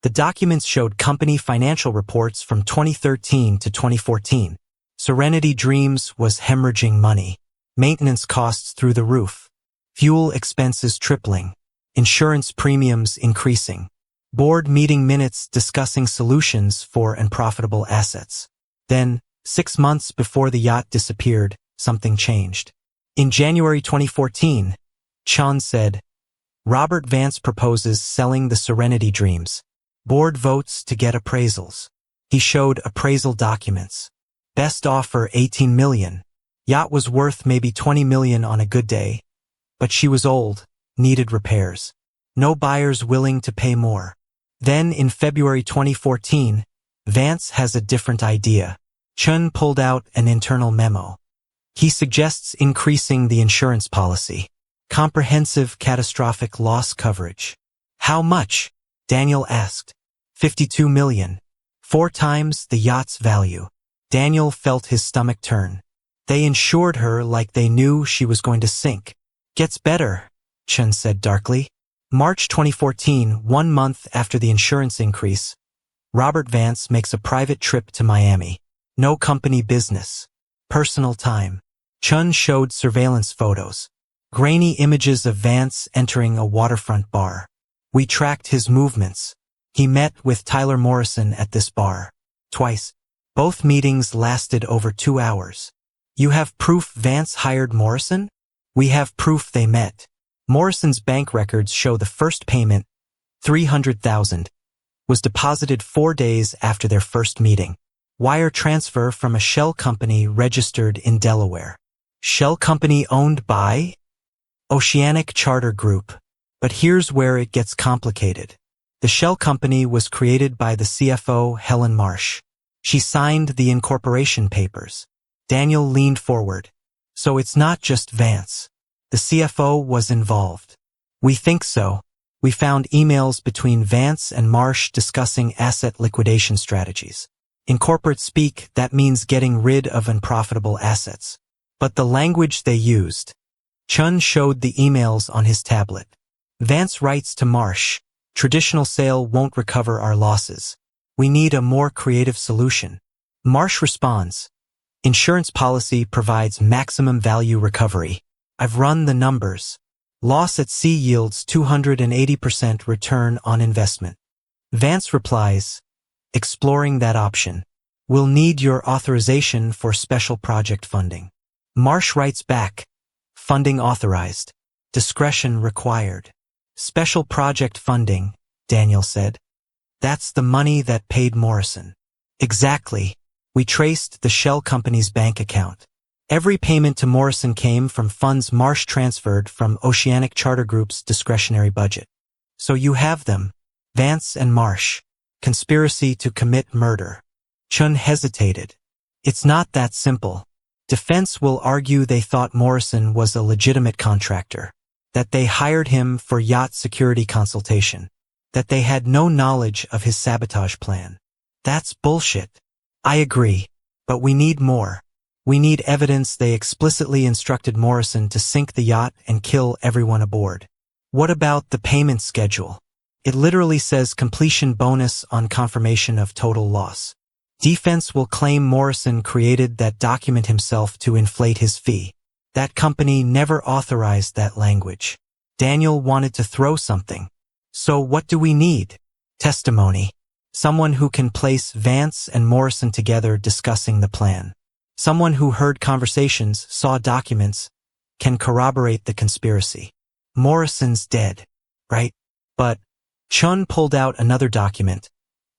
The documents showed company financial reports from 2013 to 2014. Serenity Dreams was hemorrhaging money. Maintenance costs through the roof. Fuel expenses tripling. Insurance premiums increasing. Board meeting minutes discussing solutions for unprofitable assets. Then, 6 months before the yacht disappeared, something changed. In January 2014, Chan said, Robert Vance proposes selling the Serenity Dreams. Board votes to get appraisals. He showed appraisal documents. Best offer $18 million. Yacht was worth maybe $20 million on a good day. But she was old, needed repairs. No buyers willing to pay more. Then in February 2014, Vance has a different idea. Chun pulled out an internal memo. He suggests increasing the insurance policy. Comprehensive catastrophic loss coverage. How much? Daniel asked. $52 million. 4 times the yacht's value. Daniel felt his stomach turn. They insured her like they knew she was going to sink. Gets better, Chun said darkly. March 2014, 1 month after the insurance increase, Robert Vance makes a private trip to Miami. No company business. Personal time. Chun showed surveillance photos. Grainy images of Vance entering a waterfront bar. We tracked his movements. He met with Tyler Morrison at this bar. Twice. Both meetings lasted over 2 hours. You have proof Vance hired Morrison? We have proof they met. Morrison's bank records show the first payment, $300,000, was deposited 4 days after their first meeting. Wire transfer from a shell company registered in Delaware. Shell company owned by Oceanic Charter Group. But here's where it gets complicated. The shell company was created by the CFO, Helen Marsh. She signed the incorporation papers. Daniel leaned forward. So it's not just Vance. The CFO was involved. We think so. We found emails between Vance and Marsh discussing asset liquidation strategies. In corporate speak, that means getting rid of unprofitable assets. But the language they used. Chun showed the emails on his tablet. Vance writes to Marsh, "Traditional sale won't recover our losses. We need a more creative solution." Marsh responds, "Insurance policy provides maximum value recovery. I've run the numbers. Loss at sea yields 280% return on investment." Vance replies, "Exploring that option. We'll need your authorization for special project funding." Marsh writes back, "Funding authorized. Discretion required." "Special project funding," Daniel said. "That's the money that paid Morrison." "Exactly. We traced the shell company's bank account. Every payment to Morrison came from funds Marsh transferred from Oceanic Charter Group's discretionary budget." "So you have them, Vance and Marsh. Conspiracy to commit murder." Chun hesitated. "It's not that simple. Defense will argue they thought Morrison was a legitimate contractor, that they hired him for yacht security consultation, that they had no knowledge of his sabotage plan. That's bullshit." "I agree, but we need more. We need evidence they explicitly instructed Morrison to sink the yacht and kill everyone aboard." "What about the payment schedule? It literally says completion bonus on confirmation of total loss." "Defense will claim Morrison created that document himself to inflate his fee. That company never authorized that language." Daniel wanted to throw something. "So what do we need?" "Testimony. Someone who can place Vance and Morrison together discussing the plan. Someone who heard conversations, saw documents, can corroborate the conspiracy." "Morrison's dead, right?" "But..." Chun pulled out another document.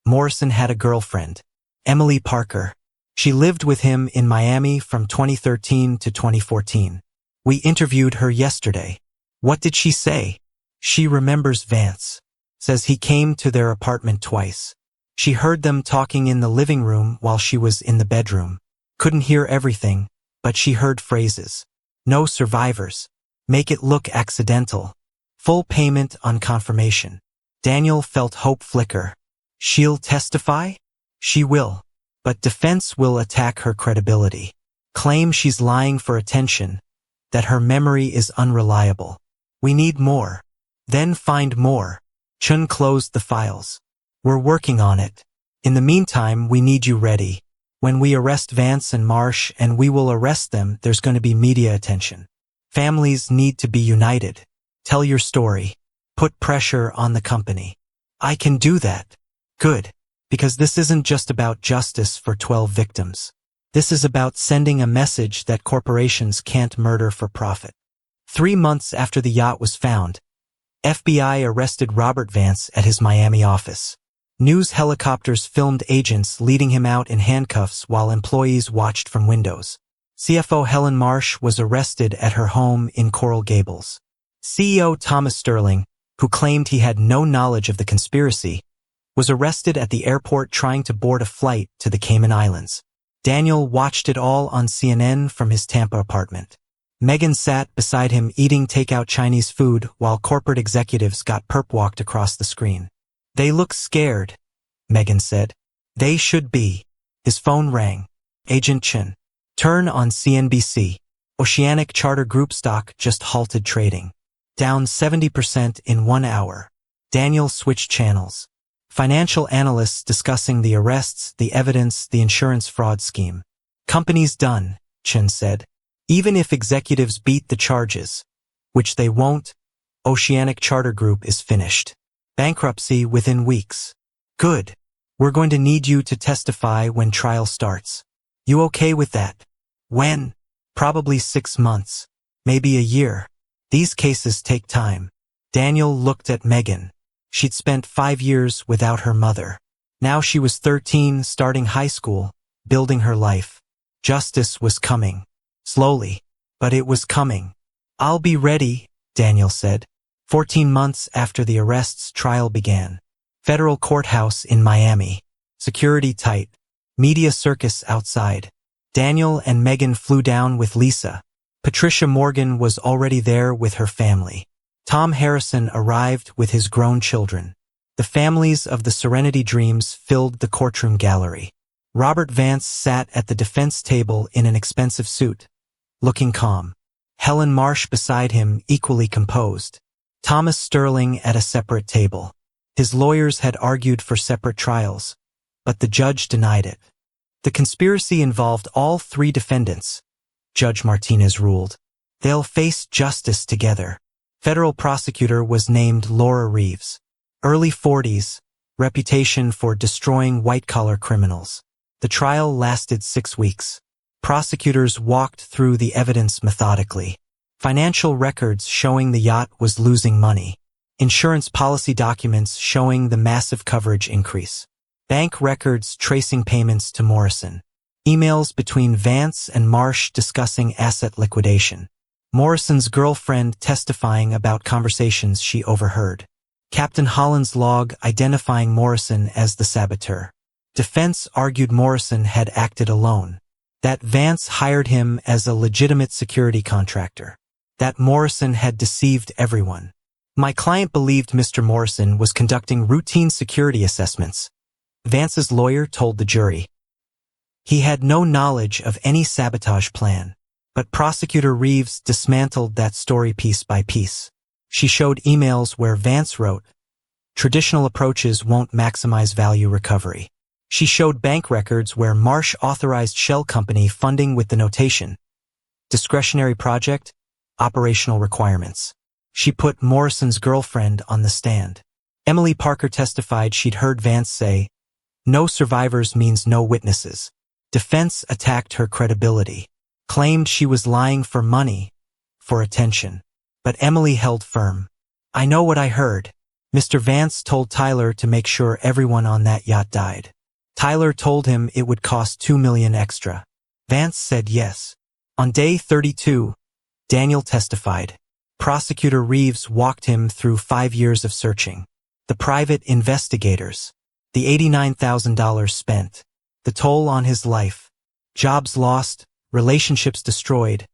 "Morrison had a girlfriend, Emily Parker. She lived with him in Miami from 2013 to 2014. We interviewed her yesterday." "What did she say?" "She remembers Vance. Says he came to their apartment twice. She heard them talking in the living room while she was in the bedroom. Couldn't hear everything, but she heard phrases. No survivors. Make it look accidental. Full payment on confirmation." Daniel felt hope flicker. "She'll testify?" "She will. But defense will attack her credibility. Claim she's lying for attention, that her memory is unreliable. We need more. Then find more." Chun closed the files. "We're working on it. In the meantime, we need you ready. When we arrest Vance and Marsh, and we will arrest them, there's going to be media attention. Families need to be united. Tell your story. Put pressure on the company." "I can do that." "Good. Because this isn't just about justice for 12 victims. This is about sending a message that corporations can't murder for profit." 3 months after the yacht was found, FBI arrested Robert Vance at his Miami office. News helicopters filmed agents leading him out in handcuffs while employees watched from windows. CFO Helen Marsh was arrested at her home in Coral Gables. CEO Thomas Sterling, who claimed he had no knowledge of the conspiracy, was arrested at the airport trying to board a flight to the Cayman Islands. Daniel watched it all on CNN from his Tampa apartment. Megan sat beside him eating takeout Chinese food while corporate executives got perp-walked across the screen. "They look scared," Megan said. "They should be." His phone rang. Agent Chen. Turn on CNBC. Oceanic Charter Group stock just halted trading. Down 70% in 1 hour. Daniel switched channels. Financial analysts discussing the arrests, the evidence, the insurance fraud scheme. "Company's done," Chen said. "Even if executives beat the charges, which they won't, Oceanic Charter Group is finished. Bankruptcy within weeks." "Good. We're going to need you to testify when trial starts." "You okay with that?" "When?" "Probably 6 months. Maybe a year. These cases take time." Daniel looked at Megan. She'd spent 5 years without her mother. Now she was 13, starting high school, building her life. Justice was coming. Slowly. But it was coming. "I'll be ready," Daniel said. 14 months after the arrests, trial began. Federal courthouse in Miami. Security tight. Media circus outside. Daniel and Megan flew down with Lisa. Patricia Morgan was already there with her family. Tom Harrison arrived with his grown children. The families of the Serenity Dreams filled the courtroom gallery. Robert Vance sat at the defense table in an expensive suit. looking calm. Helen Marsh beside him, equally composed. Thomas Sterling at a separate table. His lawyers had argued for separate trials, but the judge denied it. The conspiracy involved all three defendants, Judge Martinez ruled. They'll face justice together. Federal prosecutor was named Laura Reeves. Early 40s, reputation for destroying white-collar criminals. The trial lasted 6 weeks. Prosecutors walked through the evidence methodically. Financial records showing the yacht was losing money. Insurance policy documents showing the massive coverage increase. Bank records tracing payments to Morrison. Emails between Vance and Marsh discussing asset liquidation. Morrison's girlfriend testifying about conversations she overheard. Captain Holland's log identifying Morrison as the saboteur. Defense argued Morrison had acted alone. That Vance hired him as a legitimate security contractor. That Morrison had deceived everyone. My client believed Mr. Morrison was conducting routine security assessments. Vance's lawyer told the jury. He had no knowledge of any sabotage plan. But Prosecutor Reeves dismantled that story piece by piece. She showed emails where Vance wrote, "Traditional approaches won't maximize value recovery." She showed bank records where Marsh authorized shell company funding with the notation, "Discretionary project, operational requirements." She put Morrison's girlfriend on the stand. Emily Parker testified she'd heard Vance say, "No survivors means no witnesses." Defense attacked her credibility. Claimed she was lying for money, for attention. But Emily held firm. "I know what I heard. Mr. Vance told Tyler to make sure everyone on that yacht died. Tyler told him it would cost $2 million extra. Vance said yes." On day 32, Daniel testified. Prosecutor Reeves walked him through 5 years of searching. The private investigators. The $89,000 spent. The toll on his life. Jobs lost. Relationships destroyed.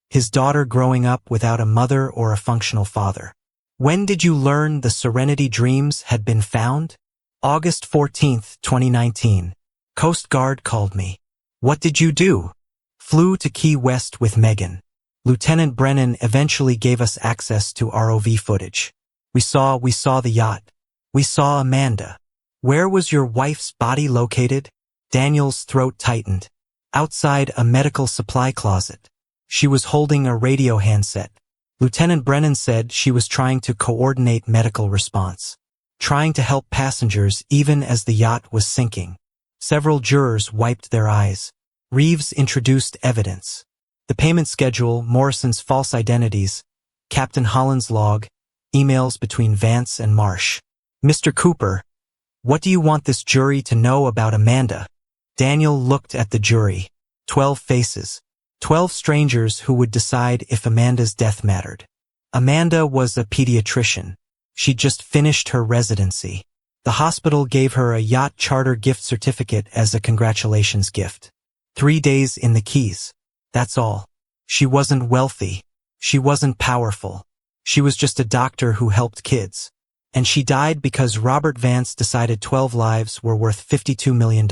His daughter growing up without a mother or a functional father. When did you learn the Serenity Dreams had been found? August 14, 2019. Coast Guard called me. What did you do? Flew to Key West with Megan. Lieutenant Brennan eventually gave us access to ROV footage. We saw the yacht. We saw Amanda. Where was your wife's body located? Daniel's throat tightened. Outside a medical supply closet. She was holding a radio handset. Lieutenant Brennan said she was trying to coordinate medical response. Trying to help passengers even as the yacht was sinking. Several jurors wiped their eyes. Reeves introduced evidence. The payment schedule, Morrison's false identities, Captain Holland's log, emails between Vance and Marsh. Mr. Cooper, what do you want this jury to know about Amanda? Daniel looked at the jury. 12 faces. 12 strangers who would decide if Amanda's death mattered. Amanda was a pediatrician. She'd just finished her residency. The hospital gave her a yacht charter gift certificate as a congratulations gift. 3 days in the Keys. That's all. She wasn't wealthy. She wasn't powerful. She was just a doctor who helped kids. And she died because Robert Vance decided 12 lives were worth $52 million.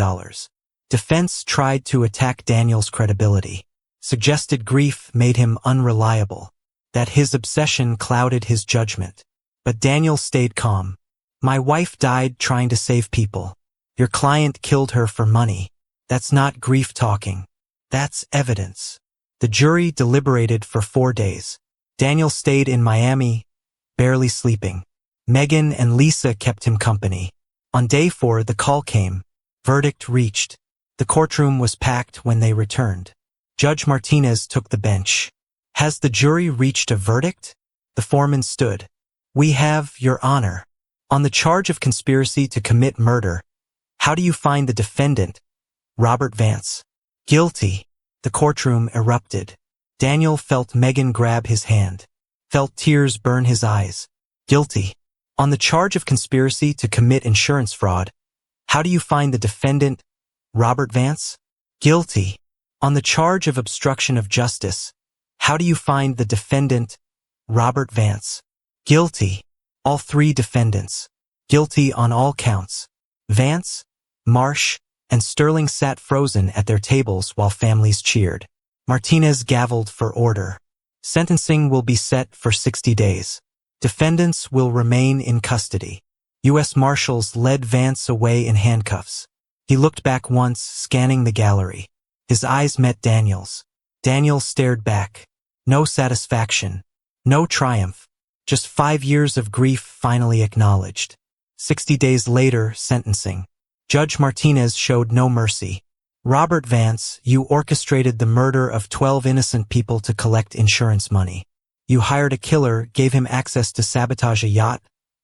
Defense tried to attack Daniel's credibility. Suggested grief made him unreliable. That his obsession clouded his judgment. But Daniel stayed calm. My wife died trying to save people. Your client killed her for money. That's not grief talking. That's evidence. The jury deliberated for 4 days. Daniel stayed in Miami, barely sleeping. Megan and Lisa kept him company. On day 4, the call came. Verdict reached. The courtroom was packed when they returned. Judge Martinez took the bench. Has the jury reached a verdict? The foreman stood. We have, Your Honor. On the charge of conspiracy to commit murder, how do you find the defendant? Robert Vance. Guilty. The courtroom erupted. Daniel felt Megan grab his hand. Felt tears burn his eyes. Guilty. On the charge of conspiracy to commit insurance fraud, how do you find the defendant? Robert Vance? Guilty. On the charge of obstruction of justice, how do you find the defendant? Robert Vance. Guilty. All 3 defendants. Guilty on all counts. Vance, Marsh, and Sterling sat frozen at their tables while families cheered. Martinez gavelled for order. Sentencing will be set for 60 days. Defendants will remain in custody. U.S. Marshals led Vance away in handcuffs. He looked back once, scanning the gallery. His eyes met Daniel's. Daniel stared back. No satisfaction. No triumph. Just 5 years of grief finally acknowledged. 60 days later, sentencing. Judge Martinez showed no mercy. Robert Vance, you orchestrated the murder of 12 innocent people to collect insurance money. You hired a killer, gave him access to sabotage a yacht,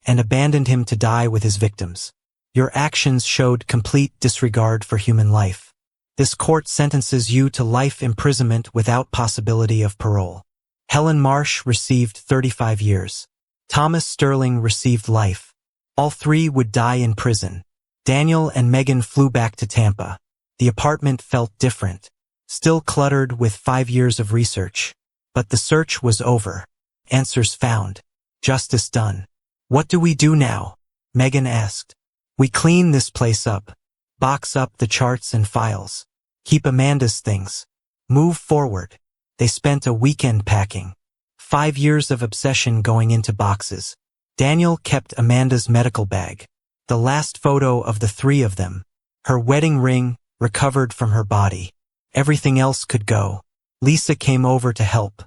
and abandoned him to die with his victims. Your actions showed complete disregard for human life. This court sentences you to life imprisonment without possibility of parole. Helen Marsh received 35 years. Thomas Sterling received life. All three would die in prison. Daniel and Megan flew back to Tampa. The apartment felt different, still cluttered with 5 years of research. But the search was over. Answers found. Justice done. What do we do now? Megan asked. We clean this place up. Box up the charts and files. Keep Amanda's things. Move forward. They spent a weekend packing. 5 years of obsession going into boxes. Daniel kept Amanda's medical bag. The last photo of the three of them. Her wedding ring, recovered from her body. Everything else could go. Lisa came over to help.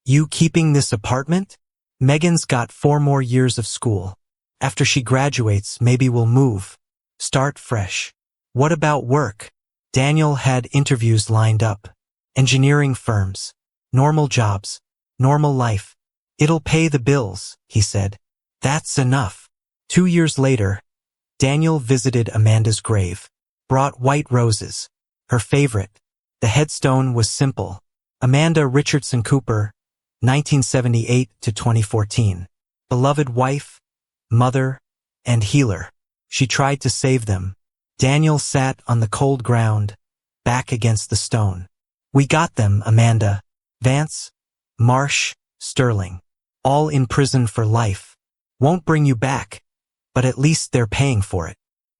You keeping this apartment? Megan's got 4 more years of school. After she graduates, maybe we'll move. Start fresh. What about work? Daniel had interviews lined up. Engineering firms. Normal jobs. Normal life. It'll pay the bills, he said. That's enough. 2 years later, Daniel visited Amanda's grave. Brought white roses. Her favorite. The headstone was simple. Amanda Richardson Cooper, 1978 to 2014. Beloved wife, mother, and healer. She tried to save them. Daniel sat on the cold ground, back against the stone. We got them, Amanda. Vance, Marsh, Sterling. All in prison for life. Won't bring you back, but at least they're paying for it.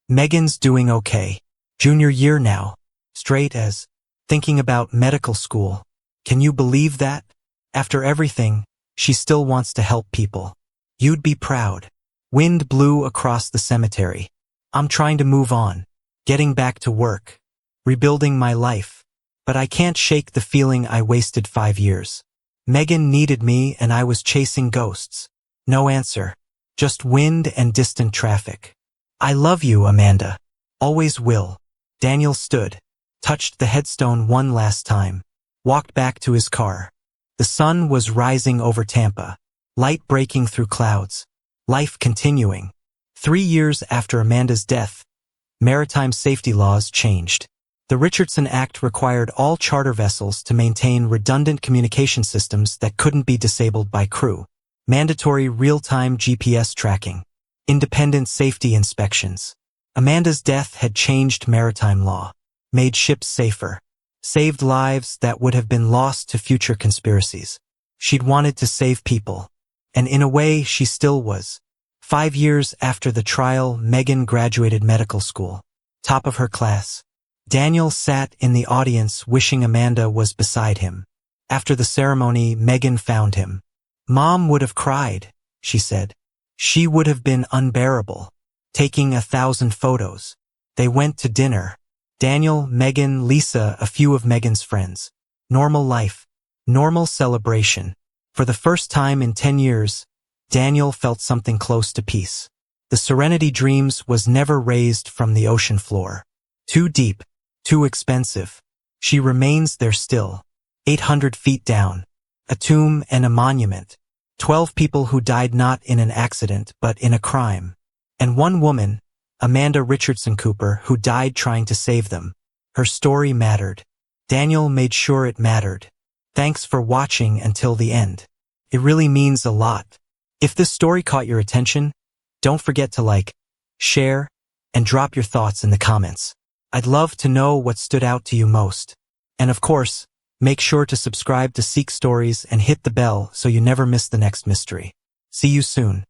Megan's doing okay. Junior year now. Straight as. Thinking about medical school. Can you believe that? After everything, she still wants to help people. You'd be proud. Wind blew across the cemetery. I'm trying to move on. Getting back to work. Rebuilding my life. But I can't shake the feeling I wasted 5 years. Megan needed me and I was chasing ghosts. No answer. Just wind and distant traffic. I love you, Amanda. Always will. Daniel stood, touched the headstone one last time, walked back to his car. The sun was rising over Tampa, light breaking through clouds, life continuing. 3 years after Amanda's death, maritime safety laws changed. The Richardson Act required all charter vessels to maintain redundant communication systems that couldn't be disabled by crew. Mandatory real-time GPS tracking. Independent safety inspections. Amanda's death had changed maritime law, made ships safer, saved lives that would have been lost to future conspiracies. She'd wanted to save people, and in a way she still was. 5 years after the trial, Megan graduated medical school, top of her class. Daniel sat in the audience wishing Amanda was beside him. After the ceremony, Megan found him. Mom would have cried, she said. She would have been unbearable. Taking 1,000 photos. They went to dinner. Daniel, Megan, Lisa, a few of Megan's friends. Normal life. Normal celebration. For the first time in 10 years, Daniel felt something close to peace. The Serenity Dreams was never raised from the ocean floor. Too deep. Too expensive. She remains there still. 800 feet down. A tomb and a monument. 12 people who died not in an accident but in a crime. And one woman, Amanda Richardson Cooper, who died trying to save them. Her story mattered. Daniel made sure it mattered. Thanks for watching until the end. It really means a lot. If this story caught your attention, don't forget to like, share, and drop your thoughts in the comments. I'd love to know what stood out to you most. And of course, make sure to subscribe to Seek Stories and hit the bell so you never miss the next mystery. See you soon.